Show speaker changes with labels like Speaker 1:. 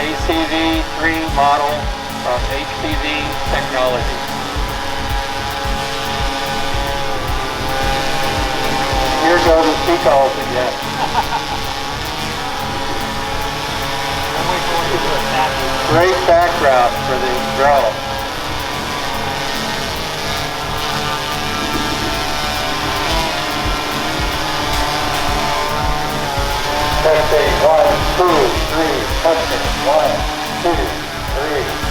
Speaker 1: ACV3 model from HPV Technology. Here go the seagulls again. Great background for the drone. Testing 1, 2, 3, testing 1, 2, 3.